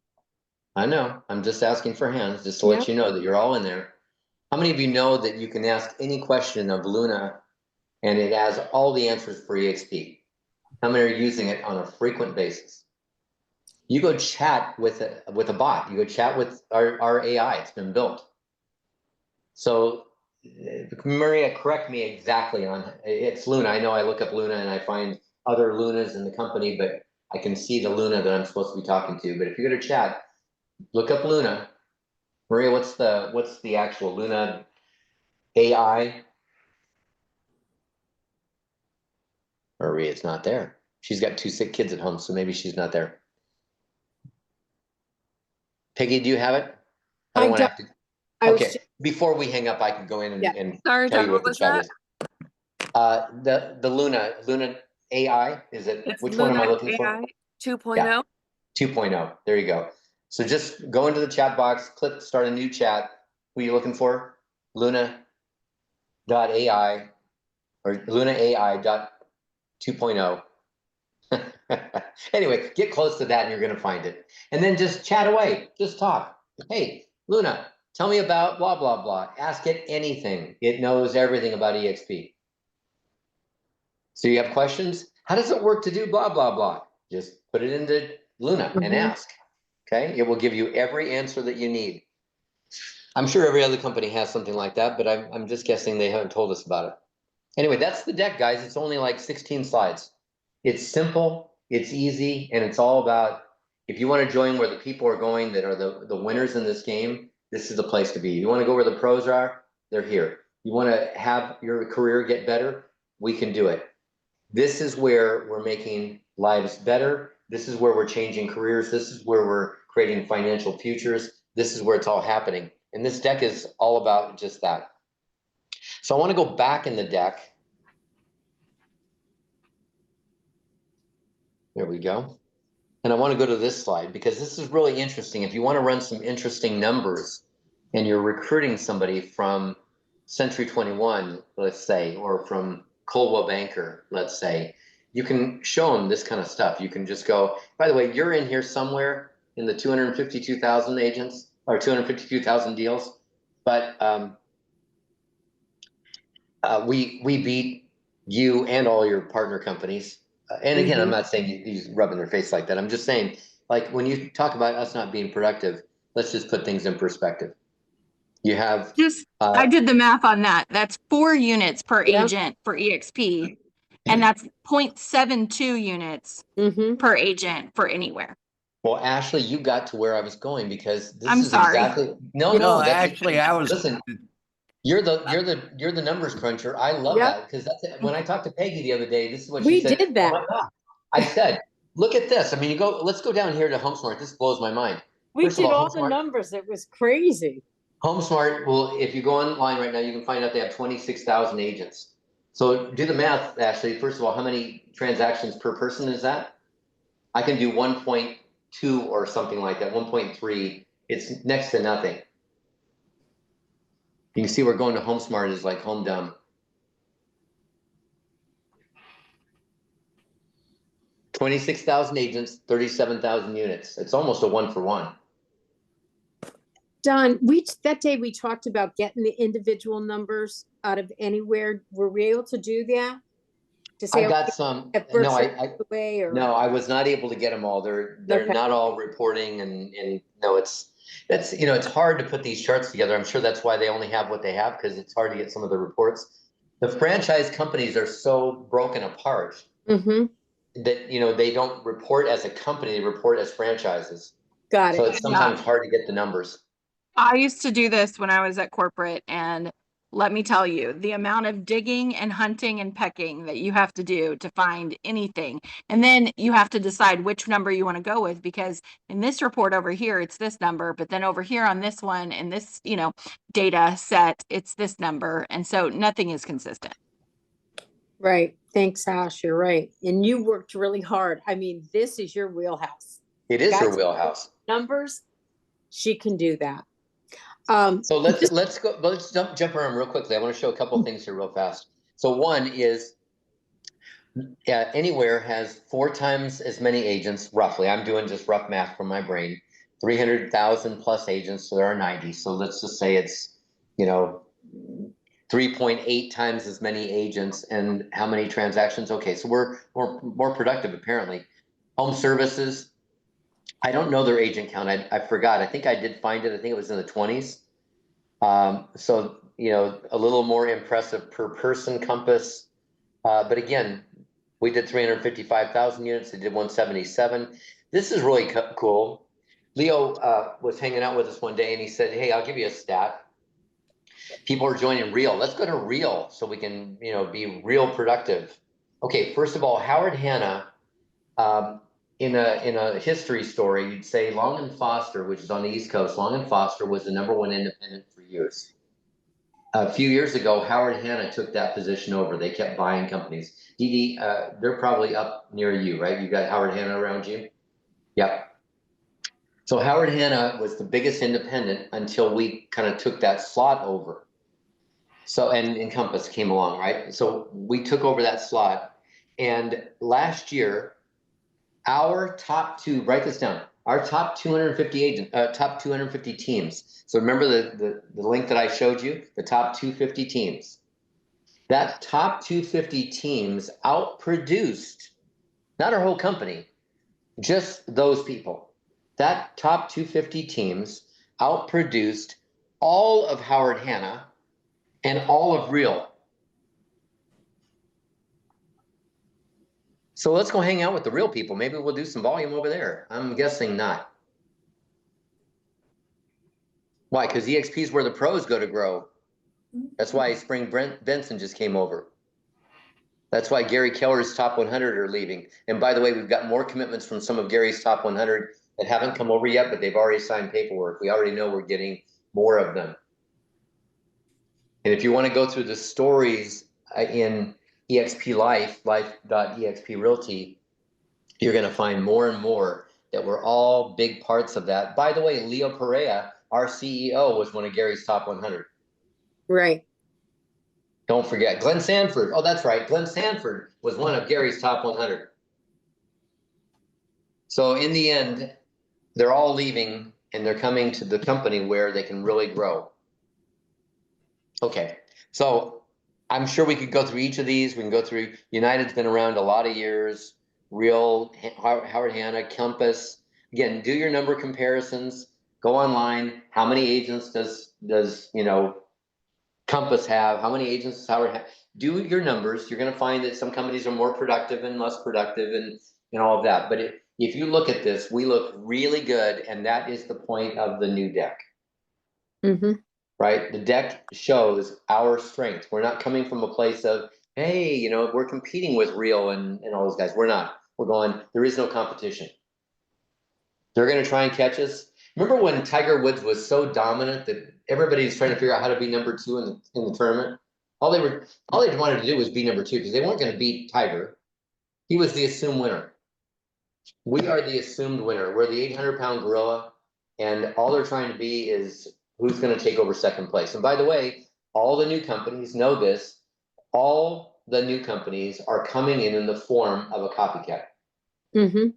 I know. I'm just asking for hands, just to Yep. let you know that you're all in there. How many of you know that you can ask any question of Luna and it has all the answers for eXp? How many are using it on a frequent basis? You go chat with a bot. You go chat with our AI. It's been built. So Maria, correct me exactly on it's Luna. I know I look up Luna and I find other Lunas in the company, but I can see the Luna that I'm supposed to be talking to. But if you go to chat, look up Luna. Maria, what's the actual Luna AI? Maria's not there. She's got 2 sick kids at home, so maybe she's not there. Peggy, do you have it? I don't want to have to. I was Okay, just, before we hang up, I can go in and, Yeah. and Sorry, tell Doug, you what what the was chat that? is. The Luna AI, is it? It's Which one am I Luna looking for? AI 2.0. Yeah. 2.0. There you go. So just go into the chat box, click start a new chat. Who are you looking for? Luna.ai or Luna AI 2.0. Anyway, get close to that and you're going to find it. And then just chat away. Just talk. Hey, Luna, tell me about blah, blah, blah. Ask it anything. It knows everything about eXp. So you have questions? How does it work to do blah, blah, blah? Just put it into Luna and ask. Okay, it will give you every answer that you need. I'm sure every other company has something like that, but I'm just guessing they haven't told us about it. Anyway, that's the deck, guys. It's only like 16 slides. It's simple, it's easy, and it's all about if you want to join where the people are going that are the winners in this game, this is the place to be. You want to go where the pros are, they're here. You want to have your career get better, we can do it. This is where we're making lives better. This is where we're changing careers. This is where we're creating financial futures. This is where it's all happening. And this deck is all about just that. So I want to go back in the deck. There we go. And I want to go to this slide because this is really interesting. If you want to run some interesting numbers and you're recruiting somebody from Century 21, let's say, or from Coldwell Banker, let's say, you can show them this kind of stuff. You can just go, by the way, you're in here somewhere in the 252,000 agents or 252,000 deals, but we beat you and all your partner companies. And again, I'm not saying he's rubbing their face like that. I'm just saying, like, when you talk about us not being productive, let's just put things in perspective. You have I did the math on that. That's 4 units per Yeah. agent for EXP, and that's 0.72 units per agent for anywhere. well, Ashley, you got to where I was going because this I'm is sorry. exactly No, that's actually, I was listen. You're the numbers cruncher. I love Yep. that because that's when I talked to Peggy the other day. This is what she We said. did Oh that. my God. I said, look at this. I mean, let's go down here to HomeSmart. This blows my mind. We First of did all, all the numbers. It was crazy. HomeSmart will, if you go online right now, you can find out they have 26,000 agents. So do the math, Ashley. First of all, how many transactions per person is that? I can do 1.2 or something like that, 1.3. It's next to nothing. You can see we're going to HomeSmart is like home dumb. 26,000 agents, 37,000 units. It's almost a 1-for-1. Don, that day we talked about getting the individual numbers out of anywhere. Were we able to do that? To say, I got okay, some. at No, Berkshire away or no, I was not able to get them all. They're okay. not all reporting, and no, it's hard to put these charts together. I'm sure that's why they only have what they have because it's hard to get some of the reports. The franchise companies are so broken apart Mm-hmm. that they don't report as a company; they report as franchises. Got So it. it's sometimes hard to get the numbers. I used to do this when I was at corporate, and let me tell you, the amount of digging and hunting and pecking that you have to do to find anything. And then you have to decide which number you want to go with, because in this report over here, it's this number, but then over here on this one, in this, data set, it's this number. And so nothing is consistent. Right. Thanks, Ash. You're right. And you worked really hard. I mean, this is your wheelhouse. It is her Guys, wheelhouse. numbers, she can do that. So let's go. Let's jump around real quickly. I want to show a couple things here real fast. So one is Anywhere has 4 times as many agents, roughly. I'm doing just rough math from my brain. 300,000 plus agents, so there are 90. So let's just say it's 3.8 times as many agents, and how many transactions? Okay, so we're more productive apparently. Home services. I don't know their agent count. I forgot. I think I did find it. I think it was in the 20s. So a little more impressive per person compass. But again, we did 355,000 units. They did 177. This is really cool. Leo was hanging out with us one day and he said, "Hey, I'll give you a stat. People are joining Real. Let's go to Real so we can, be real productive." Okay, first of all, Howard Hanna, in a history story, you'd say Long and Foster, which is on the East Coast, Long and Foster was the #1 independent for years. A few years ago, Howard Hanna took that position over. They kept buying companies. Dee Dee, they're probably up near you, right? You got Howard Hanna around you? Yep. So Howard Hanna was the biggest independent until we kind of took that slot over. So, and Encompass came along, right? So we took over that slot. And last year, our top two, write this down, our top 250 agents, top 250 teams. So remember the link that I showed you, the top 250 teams. That top 250 teams outproduced, not our whole company, just those people. That top 250 teams outproduced all of Howard Hanna and all of Real. So let's go hang out with the real people. Maybe we'll do some volume over there. I'm guessing not. Why? Because eXp is where the pros go to grow. That's why Spring Benson just came over. That's why Gary Keller's top 100 are leaving. And by the way, we've got more commitments from some of Gary's top 100 that haven't come over yet, but they've already signed paperwork. We already know we're getting more of them. And if you want to go through the stories in eXp Life, life.exp Realty, you're going to find more and more that we're all big parts of that. By the way, Leo Perea, our CEO, was one of Gary's top 100. Right. Don't forget Glenn Sanford. Oh, that's right. Glenn Sanford was one of Gary's top 100. So in the end, they're all leaving and they're coming to the company where they can really grow. Okay. So I'm sure we could go through each of these. We can go through United's been around a lot of years. Real, Howard Hanna, Compass. Again, do your number comparisons. Go online. How many agents does Compass have? How many agents does Howard have? Do your numbers. You're going to find that some companies are more productive and less productive and all of that. But if you look at this, we look really good. And that is the point of the new deck. Mm-hmm. right? The deck shows our strength. We're not coming from a place of, hey, you know, we're competing with Real and all those guys. We're not. We're going, there is no competition. They're going to try and catch us. Remember when Tiger Woods was so dominant that everybody's trying to figure out how to be number 2 in the tournament? All they wanted to do was be number 2 because they weren't going to beat Tiger. He was the assumed winner. We are the assumed winner. We're the 800-pound gorilla, and all they're trying to be is who's going to take over second place. And by the way, all the new companies know this. All the new companies are coming in the form of a copycat. Mm-hmm.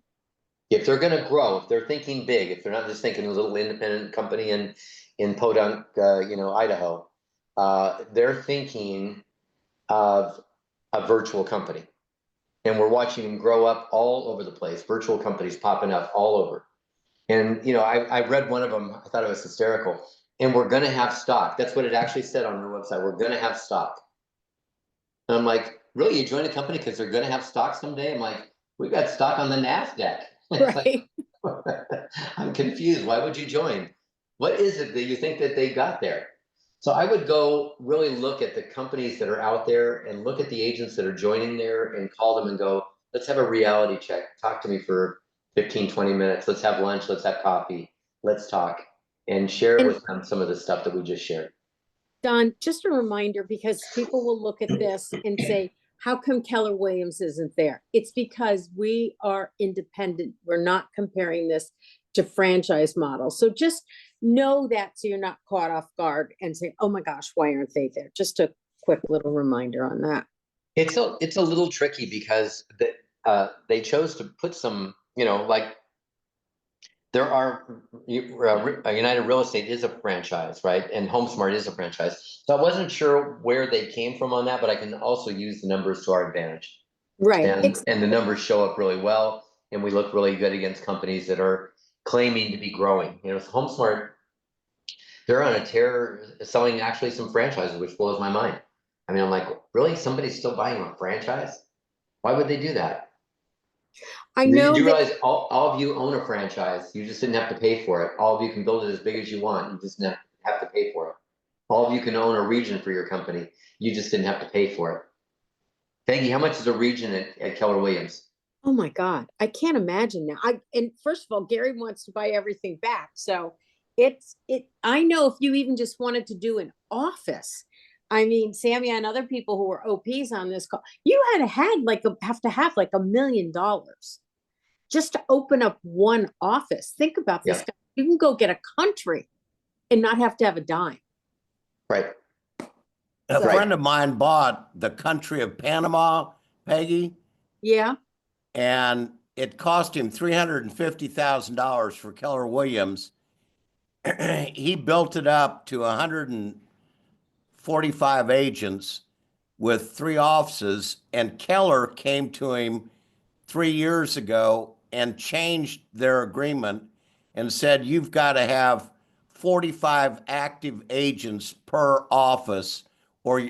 If they're going to grow, if they're thinking big, if they're not just thinking a little independent company in Podunk, Idaho, they're thinking of a virtual company. And we're watching them grow up all over the place, virtual companies popping up all over. And, you know, I read one of them, I thought it was hysterical. And we're going to have stock. That's what it actually said on their website. We're going to have stock. And I'm like, really? You join a company because they're going to have stock someday? I'm like, we've got stock on the NASDAQ. It's Right. like, I'm confused. Why would you join? What is it that you think that they got there? So I would go really look at the companies that are out there and look at the agents that are joining there and call them and go, let's have a reality check. Talk to me for 15, 20 minutes. Let's have lunch. Let's have coffee. Let's talk and share And with them some of the stuff that we just shared. Don, just a reminder, because people will look at this and say, how come Keller Williams isn't there? It's because we are independent. We're not comparing this to franchise models. So just know that so you're not caught off guard and say, oh my gosh, why aren't they there? Just a quick little reminder on that. It's a little tricky because they chose to put some, you know, like there are United Real Estate is a franchise, right? And HomeSmart is a franchise. So I wasn't sure where they came from on that, but I can also use the numbers to our advantage. Right. And the numbers show up really well, and we look really good against companies that are claiming to be growing. You know, HomeSmart, they're on a tear selling actually some franchises, which blows my mind. I mean, I'm like, really? Somebody's still buying a franchise? Why would they do that? I Do know you that realize all of you own a franchise? You just didn't have to pay for it. All of you can build it as big as you want. You just didn't have to pay for it. All of you can own a region for your company. You just didn't have to pay for it. Peggy, how much is a region at Keller Williams? oh my God, I can't imagine now. And first of all, Gary wants to buy everything back. So I know if you even just wanted to do an office, I mean, Sammy and other people who were OPs on this call, you have to have like $1 million just to open up one office. Think about this. Yeah. You can go get a country and not have to have a dime. Right. A So- friend of mine bought the country of Panama, Peggy, Yeah. and it cost him $350,000 for Keller Williams. He built it up to 145 agents with 3 offices, and Keller came to him 3 years ago and changed their agreement and said, you've got to have 45 active agents per office, or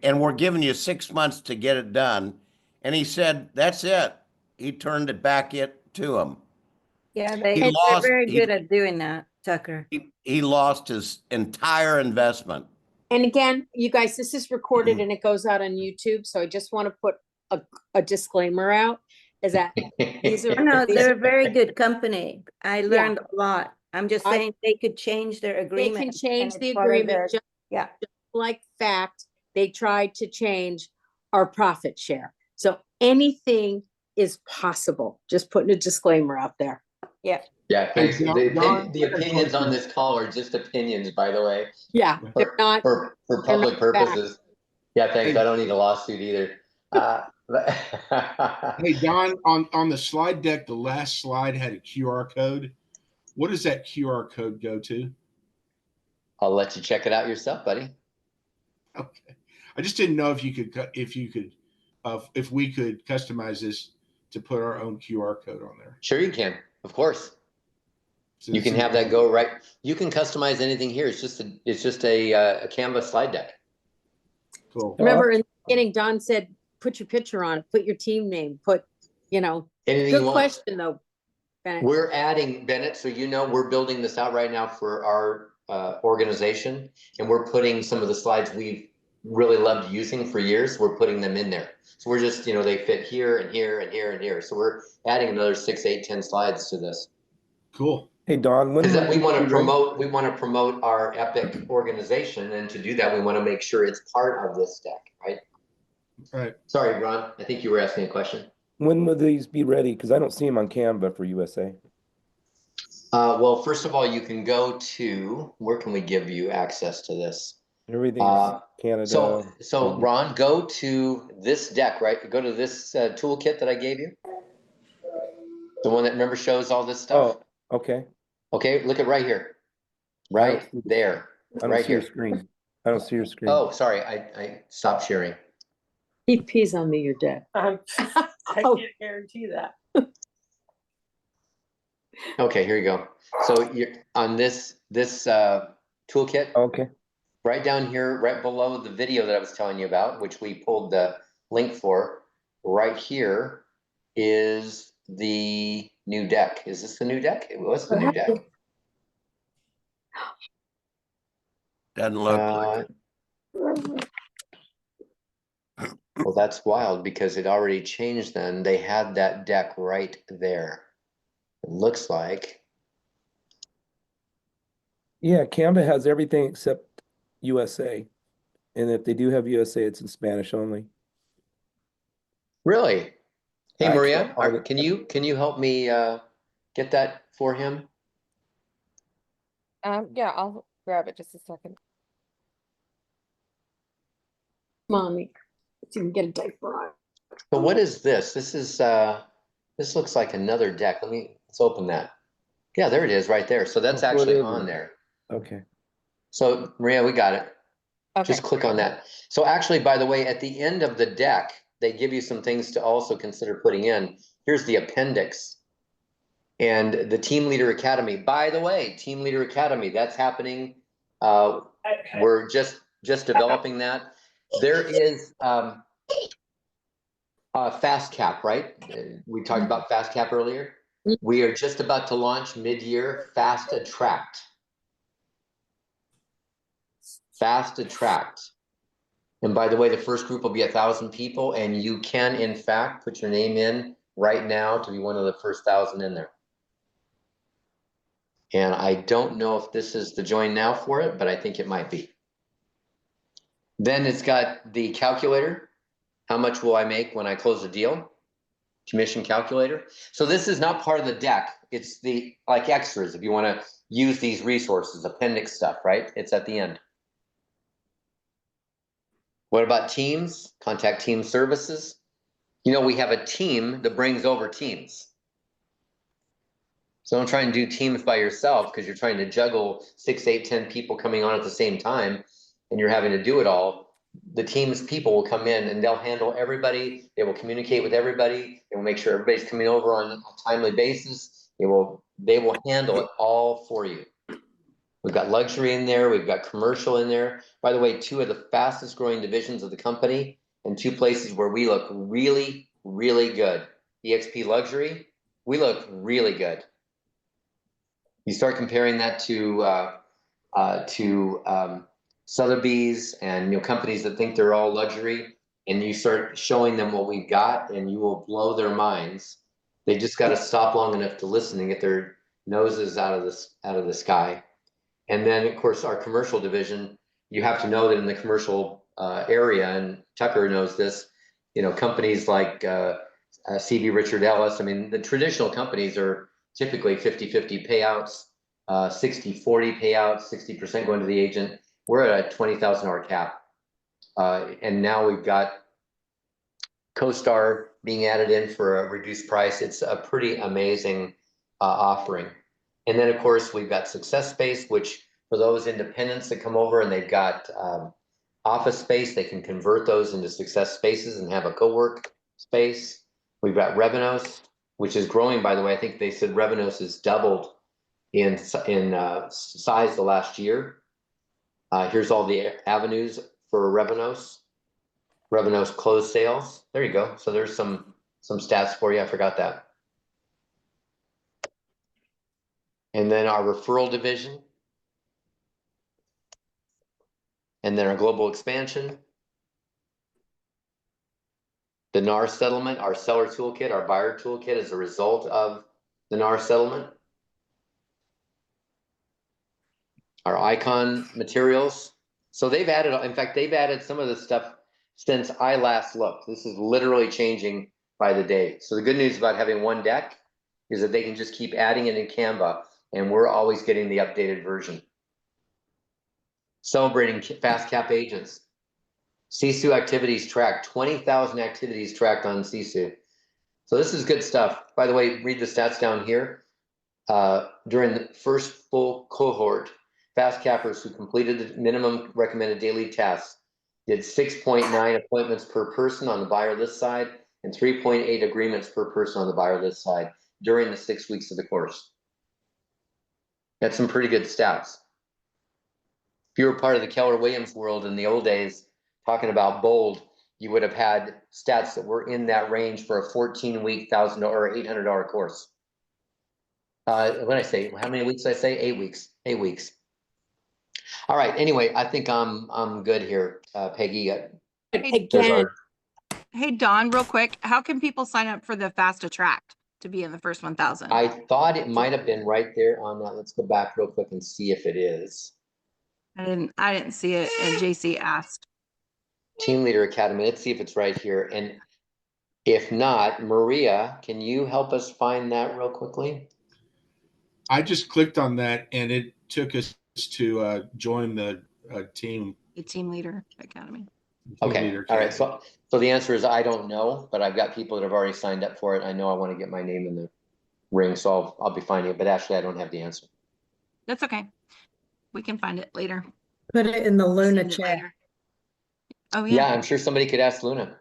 and we're giving you 6 months to get it done. And he said, that's it. He turned it back to him. Yeah, He they're lost- very he- good at doing that, Tucker. He lost his entire investment. And again, you guys, this is recorded and it goes out on YouTube. So I just want to put a disclaimer out is that these are No, these they're are- a very good company. I learned a lot. I'm just I- saying they could change their they agreement. can and change the it's part of agreement their- just Yeah, like fact, they tried to change our profit share. So anything is possible. Just putting a disclaimer out there. yeah. Yeah, thanks. Hey, The Don, opinions on this call are just opinions, by the way, Yeah, they're not. for public they're not back. purposes. Yeah, thanks. Hey. I don't need a lawsuit either. Hey, Don, on the slide deck, the last slide had a QR code. What does that QR code go to? I'll let you check it out yourself, buddy. Okay. I just didn't know if we could customize this to put our own QR code on there. Sure, you can. Of course, So you can this have is- that go right. You can customize anything here. It's just a Canvas slide deck. Cool. Remember in the beginning, Don said, put your picture on, put your team name, Anything good you want. question though, Bennett. We're adding, Bennett, so you know we're building this out right now for our organization, and we're putting some of the slides we've really loved using for years. We're putting them in there. So we're just, you know, they fit here and here and here and here. So we're adding another 6, 8, 10 slides to this. Cool. Hey, Don, when Because will we want to be ready? promote our Epic organization, and to do that, we want to make sure it's part of this deck, right? Right. Sorry, Ron. I think you were asking a question. When will these be ready? Because I don't see them on Canva for USA. Well, first of all, you can go to, where can we give you access to this? Everything's Canada. So Ron, go to this deck, right? Go to this toolkit that I gave you. The one that, remember, shows all this stuff. Oh, okay. Okay, look at right here. I don't Right see- there. I don't Right see your here. screen. I don't see your screen. Oh, sorry, I stopped sharing. He pees on me, you're dead. I Oh. can't guarantee that. Okay, here you go. So you're on this toolkit, Okay. right down here, right below the video that I was telling you about, which we pulled the link for. Right here is the new deck. Is this the new deck? It was the new deck. Doesn't look like it. Well, that's wild because it already changed then. They had that deck right there. It looks like. Yeah, Canva has everything except USA. And if they do have USA, it's in Spanish only. Really? Hey, I Maria, can't find it. can you help me get that for him? Yeah, I'll grab it just a second. Mommy, so you can get a diaper on. But what is this? This looks like another deck. Let's open that. Yeah, there it is right there. So that's Oh, so it actually is. on there. Okay. So Maria, we got it. Okay. Just click on that. So actually, by the way, at the end of the deck, they give you some things to also consider putting in. Here's the appendix and the Team Leader Academy. By the way, Team Leader Academy, that's happening. We're just developing that. There is Fast Cap, right? We talked about Fast Cap earlier. We are just about to launch mid-year Fast Attract. Fast Attract. And by the way, the first group will be 1,000 people, and you can, in fact, put your name in right now to be one of the first 1,000 in there. And I don't know if this is the join now for it, but I think it might be. Then it's got the calculator. How much will I make when I close a deal? Commission calculator. So this is not part of the deck. It's the like extras if you want to use these resources, appendix stuff, right? It's at the end. What about teams? Contact team services. You know, we have a team that brings over teams. So don't try and do teams by yourself because you're trying to juggle 6, 8, 10 people coming on at the same time and you're having to do it all. The team's people will come in and they'll handle everybody. They will communicate with everybody. They will make sure everybody's coming over on a timely basis. They will handle it all for you. We've got luxury in there. We've got commercial in there. By the way, 2 of the fastest growing divisions of the company and 2 places where we look really, really good. eXp luxury, we look really good. You start comparing that to Sotheby's and companies that think they're all luxury, and you start showing them what we've got, and you will blow their minds. They just got to stop long enough to listen and get their noses out of the sky. And then, of course, our commercial division. You have to know that in the commercial area, and Tucker knows this. Companies like CB Richard Ellis. I mean, the traditional companies are typically 50-50 payouts, 60-40 payouts, 60% going to the agent. We're at a $20,000 cap. And now we've got CoStar being added in for a reduced price. It's a pretty amazing offering. And then, of course, we've got Success Space, which for those independents that come over and they've got office space, they can convert those into Success Spaces and have a co-work space. We've got Revenos, which is growing, by the way. I think they said Revenos has doubled in size the last year. Here's all the avenues for Revenos. Revenos closed sales. There you go. So there's some stats for you. I forgot that. And then our referral division. And then our global expansion. The NAR settlement, our seller toolkit, our buyer toolkit as a result of the NAR settlement. Our icon materials. So they've added, in fact, they've added some of this stuff since I last looked. This is literally changing by the day. So the good news about having one deck is that they can just keep adding it in Canva, and we're always getting the updated version. Celebrating fast cap agents. Sisu activities tracked, 20,000 activities tracked on Sisu. So this is good stuff. By the way, read the stats down here. During the first full cohort, fast cappers who completed the minimum recommended daily tasks did 6.9 appointments per person on the buyer list side and 3.8 agreements per person on the buyer list side during the 6 weeks of the course. That's some pretty good stats. If you were part of the Keller Williams world in the old days, talking about bold, you would have had stats that were in that range for a 14-week, $1,000 or $800 course. What did I say? How many weeks did I say? 8 weeks. 8 weeks. All right. Anyway, I think I'm good here, Peggy. Again, Hey, Don, real quick, how can people sign up for the Fast Attract to be in the first 1,000? I thought it might have been right there on that. Let's go back real quick and see if it is. I didn't see it, and JC asked. Team Leader Academy. Let's see if it's right here. And if not, Maria, can you help us find that real quickly? I just clicked on that and it took us to join the team. The Team Leader Academy. Team Okay. Leader All right. Academy. So the answer is I don't know, but I've got people that have already signed up for it. I know I want to get my name in the ring, so I'll be finding it. But actually, I don't have the answer. That's okay. We can find it later. Put it in the Luna Send it chat. later. Oh Yeah, yeah. I'm sure somebody could ask Luna.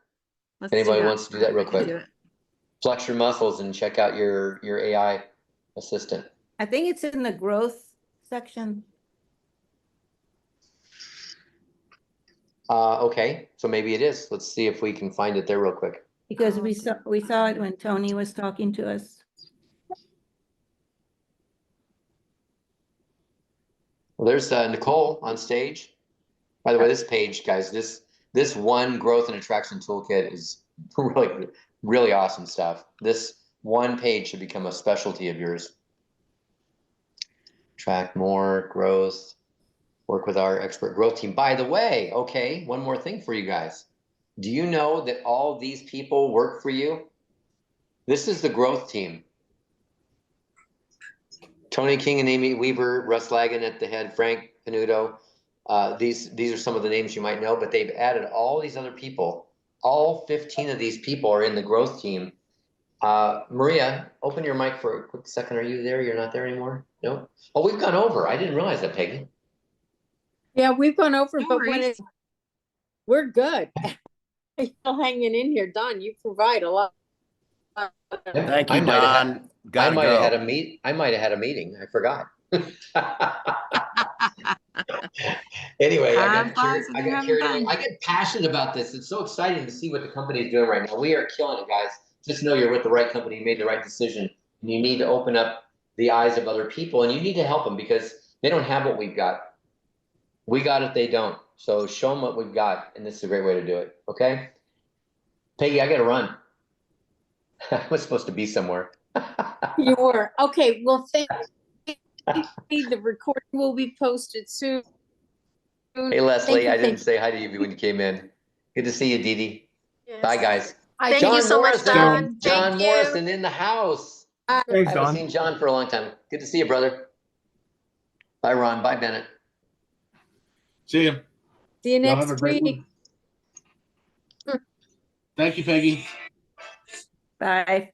Let's If anybody do that. wants to do that real I can quick. do it. Flex your muscles and check out your AI assistant. I think it's in the growth section. Okay, so maybe it is. Let's see if we can find it there real quick. Because we saw it when Tony was talking to us. Well, there's Nicole on stage. By the way, this page, guys, this one growth and attraction toolkit is really awesome stuff. This one page should become a specialty of yours. Track more growth, work with our expert growth team. By the way, okay, one more thing for you guys. Do you know that all these people work for you? This is the growth team. Tony King and Amy Weaver, Russ Lagan at the head, Frank Canuto. These are some of the names you might know, but they've added all these other people. All 15 of these people are in the growth team. Maria, open your mic for a quick second. Are you there? You're not there anymore? No? Oh, we've gone over. I didn't realize that, Peggy. yeah, we've gone over, No but when worries. we're good. You're still hanging in here, Don. You provide a lot. Thank I you, might have Don. Gotta might have had go. I might have had a meeting. I forgot. Anyway, I got carried away. I get passionate about this. It's so exciting to see what the company is doing right now. We are killing it, guys. Just know you're with the right company, you made the right decision, and you need to open up the eyes of other people, and you need to help them because they don't have what we've got. We got it, they don't. So show them what we've got, and this is a great way to do it. Okay, Peggy, I got to run. I was supposed to be somewhere. You were. Okay, well, thank you. The recording will be posted soon. Hey, Leslie, I didn't Thank say hi to you when you came in. Good to see you, Dee Dee. Yes. Bye, guys. I Thank you John so much, Morrison. Don. John Thank you. Morrison in the house. I Thanks, haven't Don. seen John for a long time. Good to see you, brother. Bye, Ron. Bye, Bennett. See you. See you Y'all have a next great week. Thank you, Peggy. Bye.